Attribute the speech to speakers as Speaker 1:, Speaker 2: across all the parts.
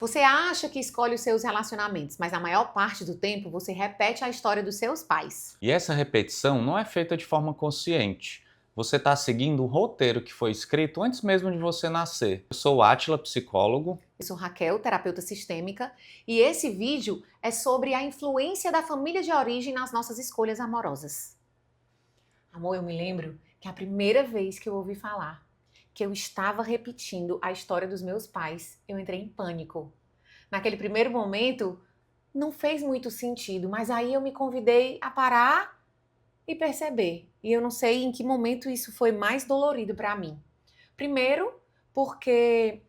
Speaker 1: Você acha que escolhe os seus relacionamentos, mas a maior parte do tempo você repete a história dos seus pais.
Speaker 2: E essa repetição não é feita de forma consciente. Você está seguindo um roteiro que foi escrito antes mesmo de você nascer. Eu sou o Átila, psicólogo.
Speaker 1: Eu sou Raquel, terapeuta sistêmica, e esse vídeo é sobre a influência da família de origem nas nossas escolhas amorosas. Amor, eu me lembro que a primeira vez que eu ouvi falar que eu estava repetindo a história dos meus pais, eu entrei em pânico. Naquele primeiro momento, não fez muito sentido, mas aí eu me convidei a parar e perceber. E eu não sei em que momento isso foi mais dolorido para mim. Primeiro, porque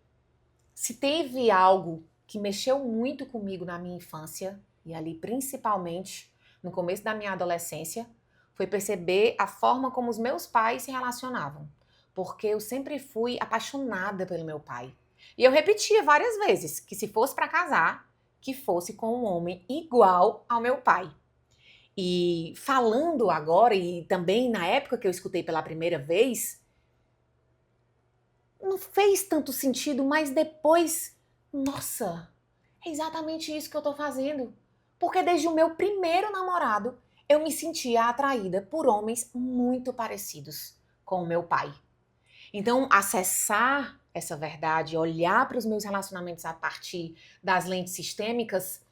Speaker 1: se teve algo que mexeu muito comigo na minha infância, e ali principalmente no começo da minha adolescência, foi perceber a forma como os meus pais se relacionavam. Porque eu sempre fui apaixonada pelo meu pai. E eu repetia várias vezes que se fosse para casar, que fosse com um homem igual ao meu pai. E falando agora, e também na época que eu escutei pela primeira vez, não fez tanto sentido, mas depois, nossa, é exatamente isso que eu tô fazendo. Porque desde o meu primeiro namorado, eu me sentia atraída por homens muito parecidos com o meu pai. Então, acessar essa verdade, olhar para os meus relacionamentos a partir das lentes sistêmicas,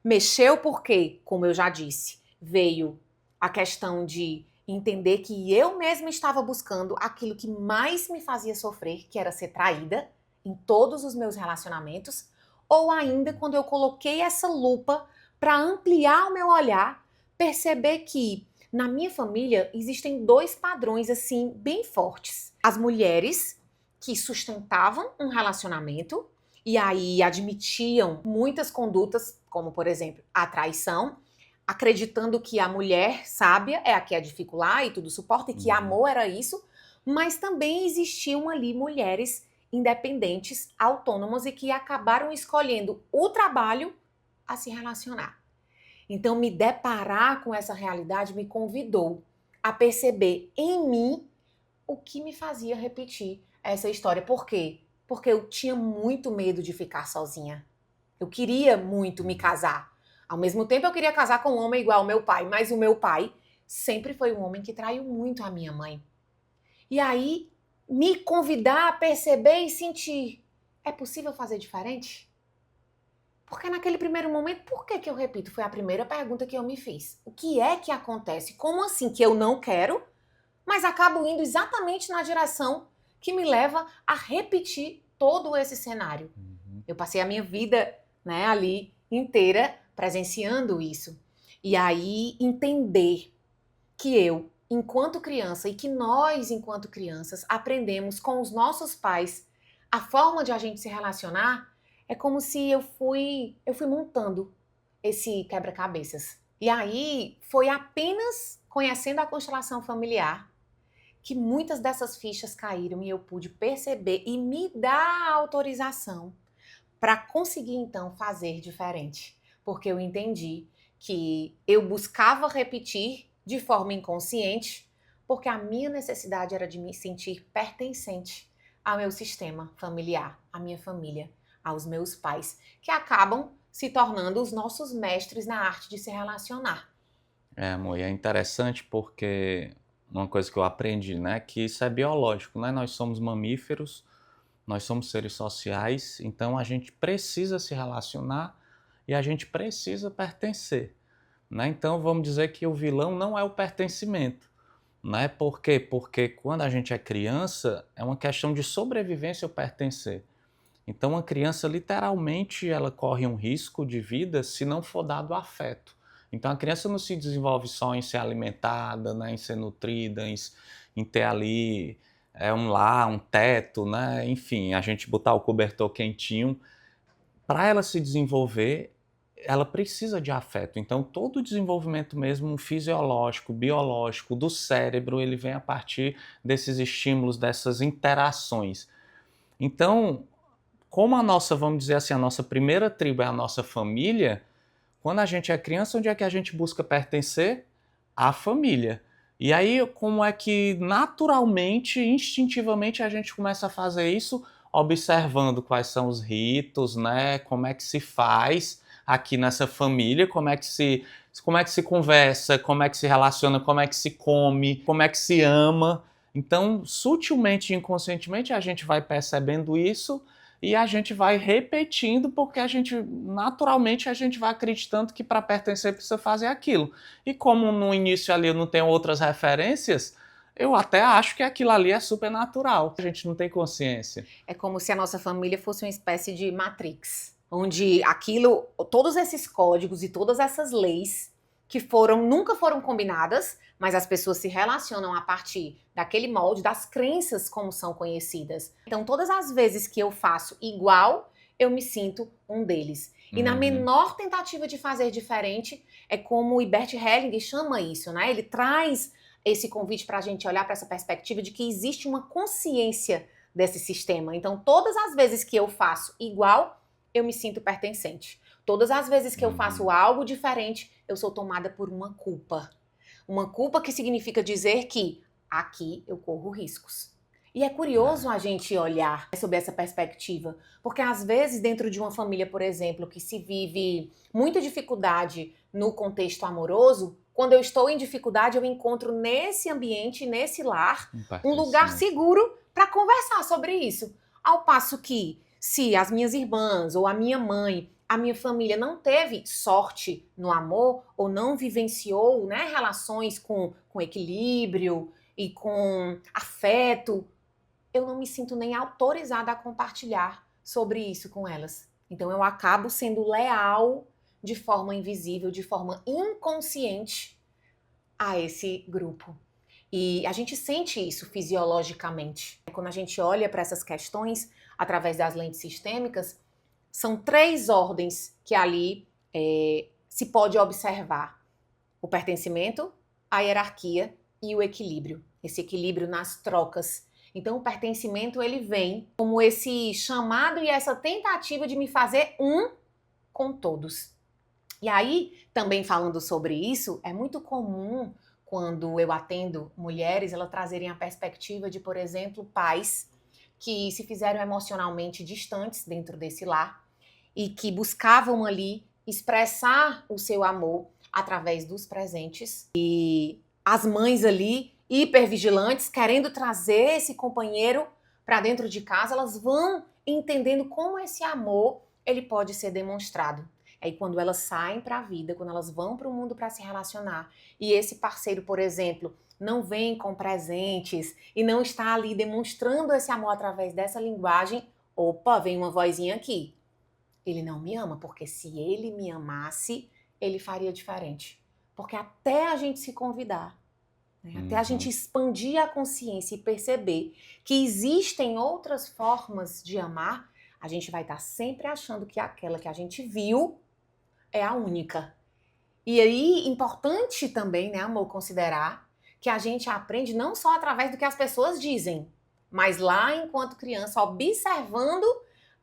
Speaker 1: mexeu porque, como eu já disse, veio a questão de entender que eu mesma estava buscando aquilo que mais me fazia sofrer, que era ser traída em todos os meus relacionamentos, ou ainda quando eu coloquei essa lupa para ampliar o meu olhar, perceber que na minha família existem dois padrões assim bem fortes. As mulheres que sustentavam um relacionamento e aí admitiam muitas condutas, como por exemplo a traição, acreditando que a mulher sábia é a que edifica e tudo suporta, e que amor era isso, mas também existiam ali mulheres independentes, autônomas e que acabaram escolhendo o trabalho a se relacionar. Então, me deparar com essa realidade me convidou a perceber em mim o que me fazia repetir essa história. Por quê? Porque eu tinha muito medo de ficar sozinha. Eu queria muito me casar. Ao mesmo tempo, eu queria casar com um homem igual ao meu pai, mas o meu pai sempre foi um homem que traiu muito a minha mãe. E aí, me convidar a perceber e sentir: é possível fazer diferente? Porque naquele primeiro momento, por que eu repito? Foi a primeira pergunta que eu me fiz. O que é que acontece? Como assim que eu não quero, mas acabo indo exatamente na direção que me leva a repetir todo esse cenário? Eu passei a minha vida, né, ali inteira presenciando isso. E aí entender que eu, enquanto criança, e que nós, enquanto crianças, aprendemos com os nossos pais a forma de a gente se relacionar, é como se eu fui montando esse quebra-cabeças. E aí foi apenas conhecendo a constelação familiar que muitas dessas fichas caíram e eu pude perceber e me dar a autorização para conseguir então fazer diferente, porque eu entendi que eu buscava repetir de forma inconsciente, porque a minha necessidade era de me sentir pertencente ao meu sistema familiar, à minha família, aos meus pais, que acabam se tornando os nossos mestres na arte de se relacionar.
Speaker 2: É, amor, e é interessante porque uma coisa que eu aprendi, né, que isso é biológico, né? Nós somos mamíferos, nós somos seres sociais, então a gente precisa se relacionar e a gente precisa pertencer, né? Então vamos dizer que o vilão não é o pertencimento, né? Por quê? Porque quando a gente é criança, é uma questão de sobrevivência ou pertencer. Então, uma criança, literalmente, ela corre um risco de vida se não for dado afeto. Então, a criança não se desenvolve só em ser alimentada, né, em ser nutrida, em ter ali um lar, um teto, né, enfim, a gente botar o cobertor quentinho. Para ela se desenvolver, ela precisa de afeto. Então, todo o desenvolvimento mesmo fisiológico, biológico do cérebro, ele vem a partir desses estímulos, dessas interações. Então, como a nossa, vamos dizer assim, a nossa primeira tribo é a nossa família, quando a gente é criança, onde é que a gente busca pertencer? À família. E aí, como é que naturalmente, instintivamente, a gente começa a fazer isso? observando quais são os ritos, né? Como é que se faz aqui nessa família, como é que se conversa, como é que se relaciona, como é que se come, como é que se ama. Então, sutilmente e inconscientemente, a gente vai percebendo isso e a gente vai repetindo, porque naturalmente, a gente vai acreditando que para pertencer precisa fazer aquilo. E como no início ali eu não tenho outras referências, eu até acho que aquilo ali é super natural. A gente não tem consciência.
Speaker 1: É como se a nossa família fosse uma espécie de Matrix, onde todos esses códigos e todas essas leis que nunca foram combinadas, mas as pessoas se relacionam a partir daquele molde, das crenças como são conhecidas. Então, todas as vezes que eu faço igual, eu me sinto um deles. E na menor tentativa de fazer diferente, é como o Ibert Hellinger chama isso, né? Ele traz esse convite para a gente olhar para essa perspectiva de que existe uma consciência desse sistema. Então, todas as vezes que eu faço igual, eu me sinto pertencente. Todas as vezes que eu faço algo diferente, eu sou tomada por uma culpa. Uma culpa que significa dizer que aqui eu corro riscos. E é curioso a gente olhar sob essa perspectiva, porque às vezes dentro de uma família, por exemplo, que se vive muita dificuldade no contexto amoroso, quando eu estou em dificuldade, eu encontro nesse ambiente, nesse lar, um lugar seguro para conversar sobre isso. Ao passo que, se as minhas irmãs ou a minha mãe, a minha família não teve sorte no amor ou não vivenciou, né, relações com equilíbrio e com afeto, eu não me sinto nem autorizada a compartilhar sobre isso com elas. Então eu acabo sendo leal de forma invisível, de forma inconsciente a esse grupo. E a gente sente isso fisiologicamente. Quando a gente olha para essas questões através das lentes sistêmicas, são 3 ordens que ali se pode observar: o pertencimento, a hierarquia e o equilíbrio. Esse equilíbrio nas trocas. Então, o pertencimento, ele vem como esse chamado e essa tentativa de me fazer um com todos. E aí, também falando sobre isso, é muito comum quando eu atendo mulheres, elas trazerem a perspectiva de, por exemplo, pais que se fizeram emocionalmente distantes dentro desse lar e que buscavam ali expressar o seu amor através dos presentes. E as mães ali, hipervigilantes, querendo trazer esse companheiro para dentro de casa, elas vão entendendo como esse amor ele pode ser demonstrado. Aí quando elas saem para a vida, quando elas vão para o mundo para se relacionar, e esse parceiro, por exemplo, não vem com presentes e não está ali demonstrando esse amor através dessa linguagem, opa, vem uma vozinha aqui. Ele não me ama, porque se ele me amasse, ele faria diferente. Porque até a gente se convidar, né, até a gente expandir a consciência e perceber que existem outras formas de amar, a gente vai estar sempre achando que aquela que a gente viu é a única. E aí, importante também, né, amor, considerar que a gente aprende não só através do que as pessoas dizem, mas lá, enquanto criança, observando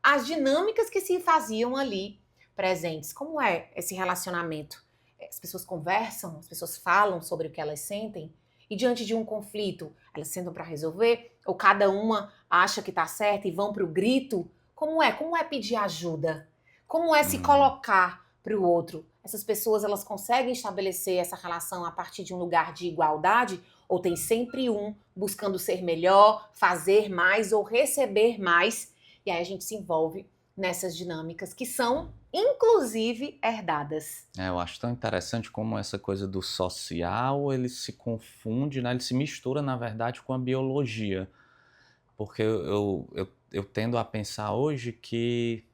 Speaker 1: as dinâmicas que se faziam ali presentes. Como é esse relacionamento? As pessoas conversam, as pessoas falam sobre o que elas sentem, e diante de um conflito, elas sentam para resolver, ou cada uma acha que está certa e vão para o grito. Como é? Como é pedir ajuda? Como é se colocar para o outro? Essas pessoas, elas conseguem estabelecer essa relação a partir de um lugar de igualdade? Ou tem sempre um buscando ser melhor, fazer mais ou receber mais? E aí a gente se envolve nessas dinâmicas que são, inclusive, herdadas.
Speaker 2: Eu acho tão interessante como essa coisa do social, ele se confunde, né? Ele se mistura, na verdade, com a biologia. Porque eu tendo a pensar hoje que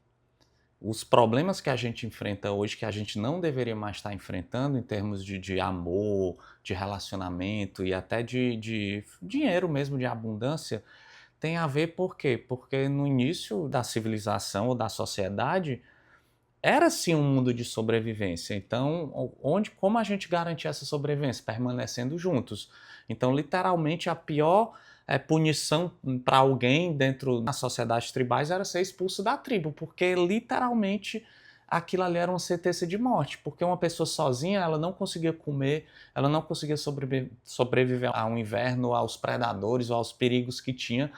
Speaker 2: os problemas que a gente enfrenta hoje, que a gente não deveria mais estar enfrentando em termos de amor, de relacionamento e até de dinheiro mesmo, de abundância, tem a ver por quê? Porque no início da civilização ou da sociedade, era sim um mundo de sobrevivência. Então, como a gente garantia essa sobrevivência? Permanecendo juntos. Então, literalmente, a pior punição para alguém dentro das sociedades tribais era ser expulso da tribo, porque literalmente aquilo ali era uma sentença de morte, porque uma pessoa sozinha, ela não conseguia comer, ela não conseguia sobreviver ao inverno, aos predadores ou aos perigos que tinha.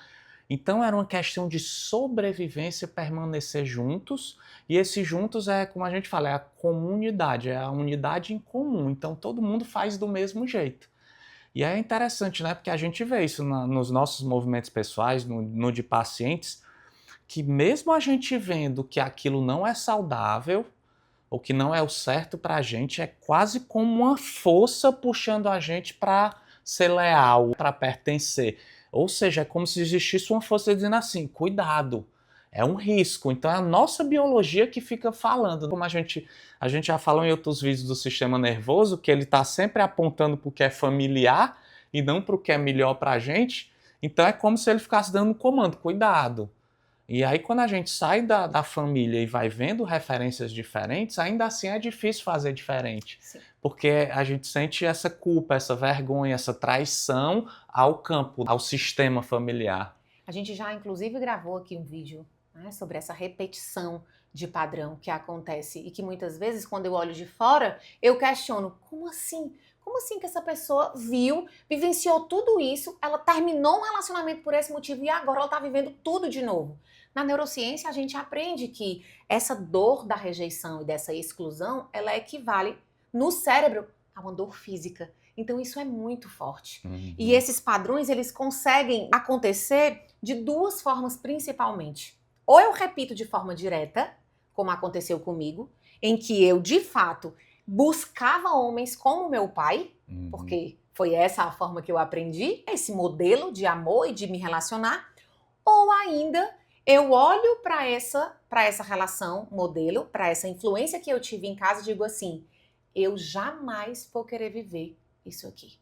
Speaker 2: Então era uma questão de sobrevivência, permanecer juntos, e esse juntos é, como a gente fala, é a comunidade, é a unidade em comum, então todo mundo faz do mesmo jeito. E é interessante, né, porque a gente vê isso nos nossos movimentos pessoais, no de pacientes, que mesmo a gente vendo que aquilo não é saudável, ou que não é o certo para a gente, é quase como uma força puxando a gente para ser leal, para pertencer. Ou seja, é como se existisse uma força dizendo assim, cuidado, é um risco. Então é a nossa biologia que fica falando. Como a gente já falou em outros vídeos do sistema nervoso, que ele está sempre apontando para o que é familiar e não para o que é melhor para a gente. Então é como se ele ficasse dando um comando, cuidado. E aí, quando a gente sai da família e vai vendo referências diferentes, ainda assim é difícil fazer diferente.
Speaker 1: Sim.
Speaker 2: Porque a gente sente essa culpa, essa vergonha, essa traição ao campo, ao sistema familiar.
Speaker 1: A gente já, inclusive, gravou aqui um vídeo, né, sobre essa repetição de padrão que acontece e que muitas vezes, quando eu olho de fora, eu questiono, como assim? Como assim que essa pessoa viu, vivenciou tudo isso, ela terminou um relacionamento por esse motivo e agora ela está vivendo tudo de novo? Na neurociência, a gente aprende que essa dor da rejeição e dessa exclusão, ela equivale no cérebro a uma dor física. Então isso é muito forte. E esses padrões, eles conseguem acontecer de duas formas principalmente. Ou eu repito de forma direta, como aconteceu comigo, em que eu, de fato, buscava homens como meu pai, porque foi essa a forma que eu aprendi, esse modelo de amor e de me relacionar, ou ainda eu olho para essa relação modelo, para essa influência que eu tive em casa e digo assim, eu jamais vou querer viver isso aqui.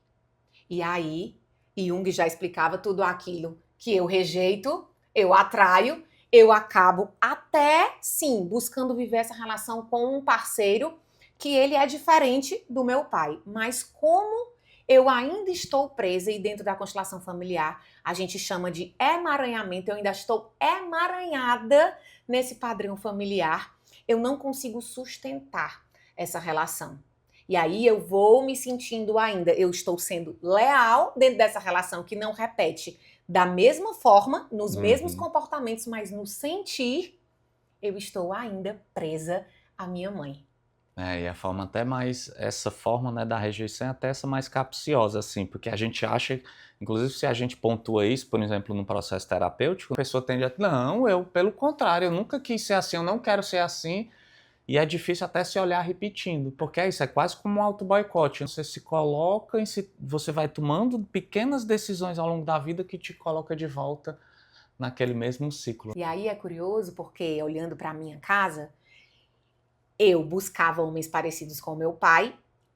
Speaker 1: E aí, Jung já explicava tudo aquilo que eu rejeito, eu atraio, eu acabo até, sim, buscando viver essa relação com um parceiro que ele é diferente do meu pai. Mas como eu ainda estou presa e dentro da constelação familiar, a gente chama de emaranhamento, eu ainda estou emaranhada nesse padrão familiar, eu não consigo sustentar essa relação. E aí eu vou me sentindo ainda, eu estou sendo leal dentro dessa relação que não repete da mesma forma, nos mesmos comportamentos, mas no sentir, eu estou ainda presa à minha mãe.
Speaker 2: E a forma até mais, essa forma, né, da rejeição é até essa mais capciosa, assim, porque a gente acha, inclusive se a gente pontua isso, por exemplo, no processo terapêutico, a pessoa tende a, não, eu, pelo contrário, eu nunca quis ser assim, eu não quero ser assim, e é difícil até se olhar repetindo, porque é isso, é quase como um auto-boicote, você se coloca, você vai tomando pequenas decisões ao longo da vida que te coloca de volta naquele mesmo ciclo.
Speaker 1: E aí é curioso porque, olhando para minha casa, eu buscava homens parecidos com meu pai,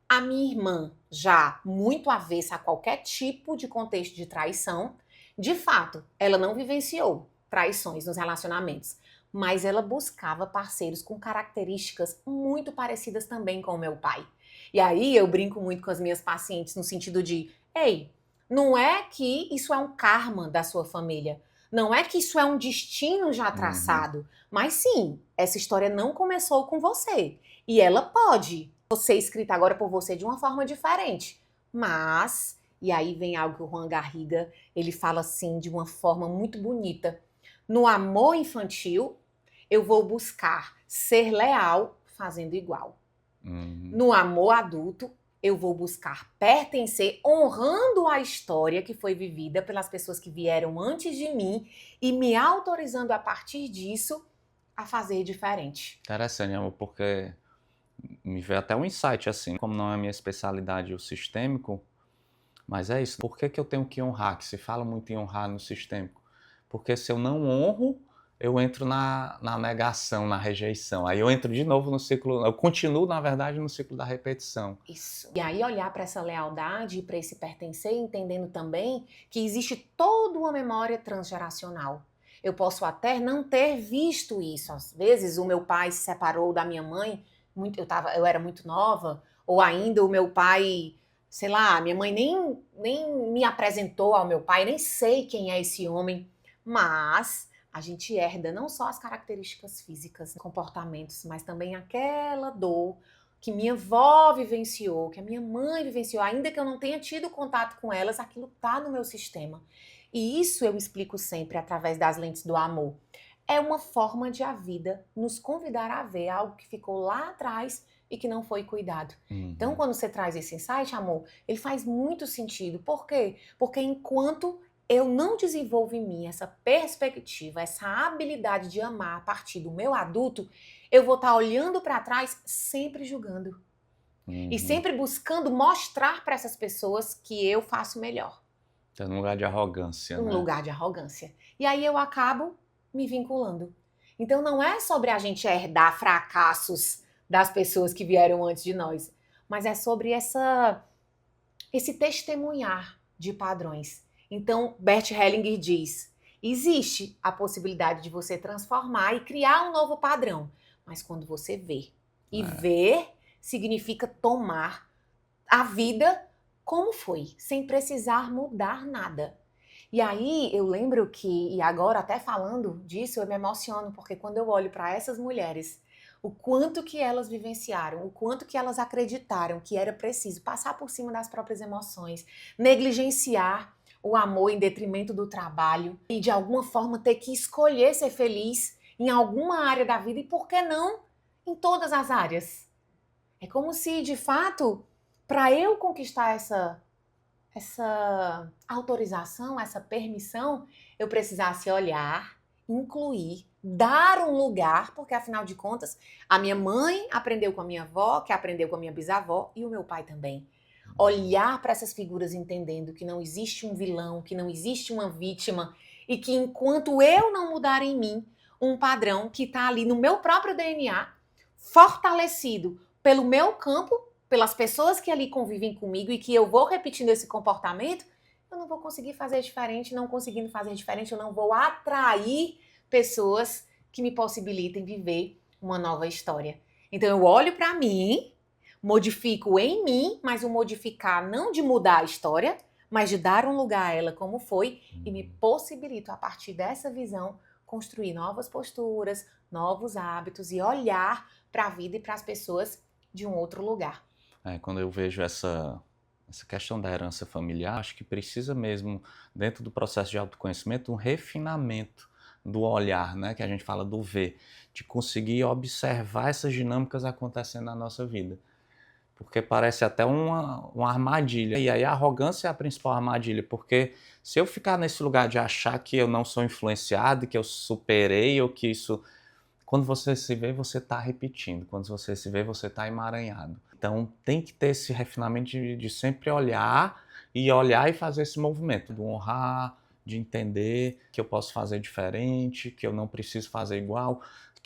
Speaker 1: a minha irmã já muito avessa a qualquer tipo de contexto de traição. De fato, ela não vivenciou traições nos relacionamentos, mas ela buscava parceiros com características muito parecidas também com o meu pai. E aí eu brinco muito com as minhas pacientes no sentido de, ei, não é que isso é um karma da sua família, não é que isso é um destino já traçado, mas sim, essa história não começou com você. E ela pode ser escrita agora por você de uma forma diferente. Mas, e aí vem algo que o Juan Garriga, ele fala assim de uma forma muito bonita. No amor infantil, eu vou buscar ser leal fazendo igual. No amor adulto, eu vou buscar pertencer, honrando a história que foi vivida pelas pessoas que vieram antes de mim e me autorizando a partir disso a fazer diferente.
Speaker 2: Interessante, amor, porque me veio até um insight assim, como não é a minha especialidade o sistêmico, mas é isso. Por que que eu tenho que honrar? Que se fala muito em honrar no sistêmico. Porque se eu não honro, eu entro na negação, na rejeição. Aí eu entro de novo no ciclo, eu continuo, na verdade, no ciclo da repetição.
Speaker 1: Isso. E aí olhar para essa lealdade e para esse pertencer, entendendo também que existe toda uma memória transgeracional. Eu posso até não ter visto isso. Às vezes o meu pai se separou da minha mãe, eu era muito nova, ou ainda o meu pai, sei lá, minha mãe nem me apresentou ao meu pai, nem sei quem é esse homem, mas a gente herda não só as características físicas, comportamentos, mas também aquela dor que minha avó vivenciou, que a minha mãe vivenciou, ainda que eu não tenha tido contato com elas, aquilo tá no meu sistema. E isso eu explico sempre através das lentes do amor. É uma forma de a vida nos convidar a ver algo que ficou lá atrás e que não foi cuidado. Então,
Speaker 2: Uhum.
Speaker 1: quando você traz esse insight, amor, ele faz muito sentido. Por quê? Porque enquanto eu não desenvolvo em mim essa perspectiva, essa habilidade de amar a partir do meu adulto, eu vou estar olhando para trás sempre julgando e
Speaker 2: Uhum.
Speaker 1: sempre buscando mostrar para essas pessoas que eu faço melhor,
Speaker 2: Tá num lugar de arrogância,
Speaker 1: um
Speaker 2: né?
Speaker 1: lugar de arrogância. E aí eu acabo me vinculando. Então não é sobre a gente herdar fracassos das pessoas que vieram antes de nós, mas é sobre esse testemunhar de padrões. Então, Bert Hellinger diz: existe a possibilidade de você transformar e criar um novo padrão, mas quando você vê, e
Speaker 2: É.
Speaker 1: ver significa tomar a vida como foi, sem precisar mudar nada. E aí eu lembro que, e agora até falando disso, eu me emociono, porque quando eu olho para essas mulheres, o quanto que elas vivenciaram, o quanto que elas acreditaram que era preciso passar por cima das próprias emoções, negligenciar o amor em detrimento do trabalho e de alguma forma ter que escolher ser feliz em alguma área da vida e por que não em todas as áreas. É como se, de fato, para eu conquistar essa autorização, essa permissão, eu precisasse olhar, incluir, dar um lugar, porque afinal de contas, a minha mãe aprendeu com a minha avó, que aprendeu com a minha bisavó e o meu pai também. Olhar para essas figuras entendendo que não existe um vilão, que não existe uma vítima e que enquanto eu não mudar em mim um padrão que está ali no meu próprio DNA, fortalecido pelo meu campo, pelas pessoas que ali convivem comigo e que eu vou repetindo esse comportamento, eu não vou conseguir fazer diferente, não conseguindo fazer diferente, eu não vou atrair pessoas que me possibilitem viver uma nova história. Então eu olho para mim, modifico em mim, mas o modificar não de mudar a história, mas de dar um lugar a ela como foi e me possibilito a partir dessa visão construir novas posturas, novos hábitos e olhar para a vida e para as pessoas de um outro lugar.
Speaker 2: Quando eu vejo essa questão da herança familiar, acho que precisa mesmo, dentro do processo de autoconhecimento, um refinamento do olhar, né? Que a gente fala do ver, de conseguir observar essas dinâmicas acontecendo na nossa vida. Porque parece até uma armadilha. E aí a arrogância é a principal armadilha, porque se eu ficar nesse lugar de achar que eu não sou influenciado, que eu superei, ou que isso... Quando você se vê, você está repetindo. Quando você se vê, você está emaranhado. Então tem que ter esse refinamento de sempre olhar e fazer esse movimento, de honrar, de entender que eu posso fazer diferente, que eu não preciso fazer igual.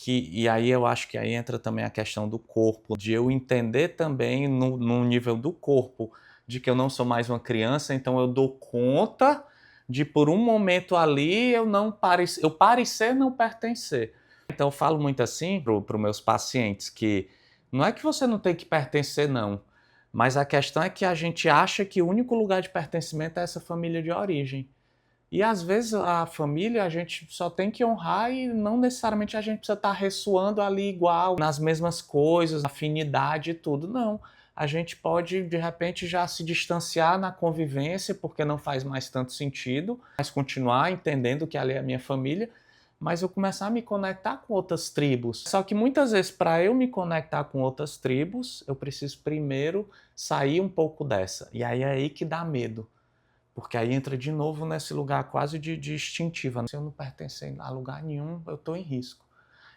Speaker 2: E aí eu acho que aí entra também a questão do corpo, de eu entender também no nível do corpo, de que eu não sou mais uma criança, então eu dou conta de por um momento ali eu parecer não pertencer. Então eu falo muito assim para os meus pacientes que não é que você não tem que pertencer não, mas a questão é que a gente acha que o único lugar de pertencimento é essa família de origem. E às vezes a família a gente só tem que honrar e não necessariamente a gente precisa estar ressoando ali igual, nas mesmas coisas, afinidade e tudo, não. A gente pode, de repente, já se distanciar na convivência, porque não faz mais tanto sentido, mas continuar entendendo que ali é a minha família, mas eu começar a me conectar com outras tribos. Só que muitas vezes, para eu me conectar com outras tribos, eu preciso primeiro sair um pouco dessa. E aí é aí que dá medo. Porque aí entra de novo nesse lugar quase de instintiva. Se eu não pertencer a lugar nenhum, eu estou em risco.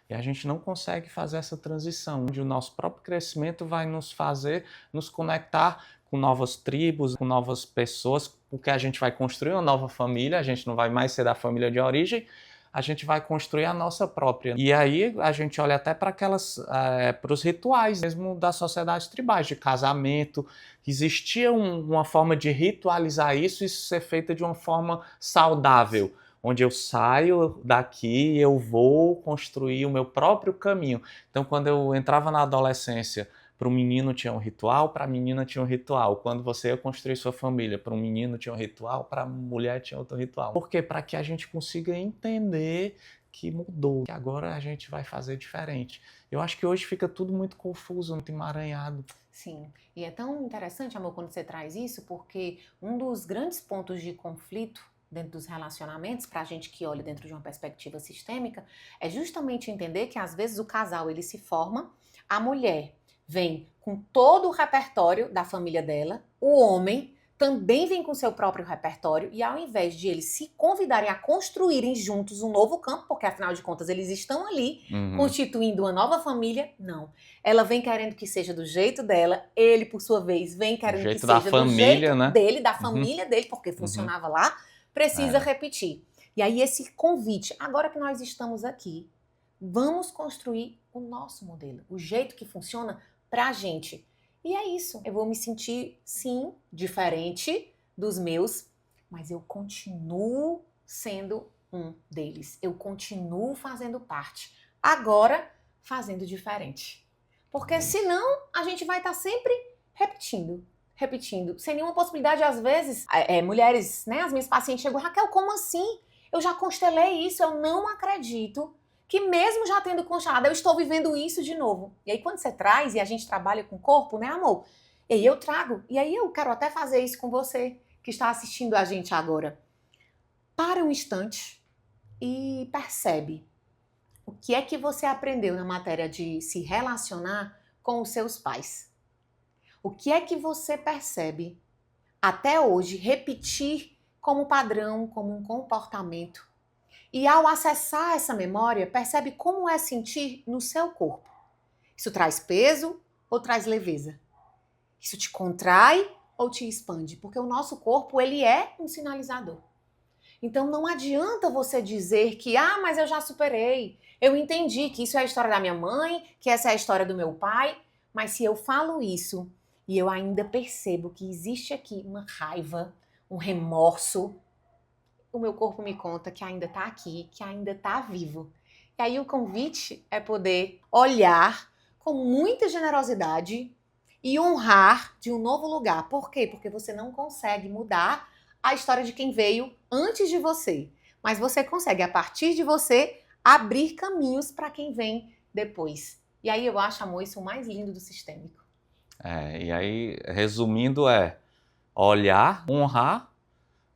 Speaker 2: E a gente não consegue fazer essa transição, onde o nosso próprio crescimento vai nos fazer nos conectar com novas tribos, com novas pessoas, porque a gente vai construir uma nova família, a gente não vai mais ser da família de origem, a gente vai construir a nossa própria. E aí a gente olha até para para os rituais mesmo das sociedades tribais, de casamento. Existia uma forma de ritualizar isso ser feita de uma forma saudável, onde eu saio daqui e eu vou construir o meu próprio caminho. Então, quando eu entrava na adolescência, para o menino tinha um ritual, para a menina tinha um ritual. Quando você ia construir sua família, para um menino tinha um ritual, para a mulher tinha outro ritual. Por quê? Para que a gente consiga entender que mudou, que agora a gente vai fazer diferente. Eu acho que hoje fica tudo muito confuso, muito emaranhado.
Speaker 1: Sim, e é tão interessante, amor, quando você traz isso, porque um dos grandes pontos de conflito dentro dos relacionamentos, para a gente que olha dentro de uma perspectiva sistêmica, é justamente entender que às vezes o casal ele se forma, a mulher vem com todo o repertório da família dela, o homem também vem com seu próprio repertório e ao invés de eles se convidarem a construírem juntos um novo campo, porque afinal de contas eles estão ali constituindo uma nova família, não. Ela vem querendo que seja do jeito dela, ele por sua vez vem querendo que seja do jeito dele, da família dele, porque funcionava lá, precisa repetir. E aí esse convite, agora que nós estamos aqui, vamos construir o nosso modelo, o jeito que funciona pra gente. E é isso, eu vou me sentir, sim, diferente dos meus, mas eu continuo sendo um deles. Eu continuo fazendo parte. Agora, fazendo diferente. Porque senão, a gente vai estar sempre repetindo, sem nenhuma possibilidade. Às vezes, mulheres, né, as minhas pacientes chegam, Raquel, como assim? Eu já constelei isso, eu não acredito que mesmo já tendo constelado, eu estou vivendo isso de novo. E aí quando você traz, e a gente trabalha com o corpo, né, amor? E aí eu trago, e aí eu quero até fazer isso com você, que está assistindo a gente agora. Para um instante e percebe o que é que você aprendeu na matéria de se relacionar com os seus pais. O que é que você percebe até hoje repetir como padrão, como um comportamento? E ao acessar essa memória, percebe como é sentir no seu corpo. Isso traz peso ou traz leveza? Isso te contrai ou te expande? Porque o nosso corpo, ele é um sinalizador. Então não adianta você dizer que, mas eu já superei, eu entendi que isso é a história da minha mãe, que essa é a história do meu pai, mas se eu falo isso e eu ainda percebo que existe aqui uma raiva, um remorso, o meu corpo me conta que ainda tá aqui, que ainda tá vivo. E aí o convite é poder olhar com muita generosidade e honrar de um novo lugar. Por quê? Porque você não consegue mudar a história de quem veio antes de você. Mas você consegue, a partir de você, abrir caminhos para quem vem depois. E aí eu acho, amor, isso o mais lindo do sistêmico.
Speaker 2: E aí, resumindo, olhar, honrar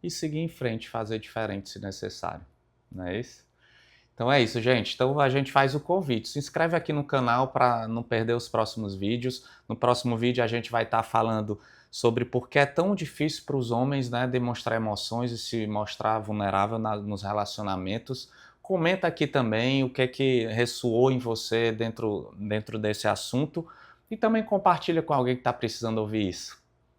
Speaker 2: e seguir em frente, fazer diferente se necessário, não é isso? Então é isso, gente. Então a gente faz o convite. Se inscreve aqui no canal para não perder os próximos vídeos. No próximo vídeo a gente vai estar falando sobre por que é tão difícil para os homens, né, demonstrar emoções e se mostrar vulnerável nos relacionamentos. Comenta aqui também o que é que ressoou em você dentro desse assunto e também compartilha com alguém que está precisando ouvir isso.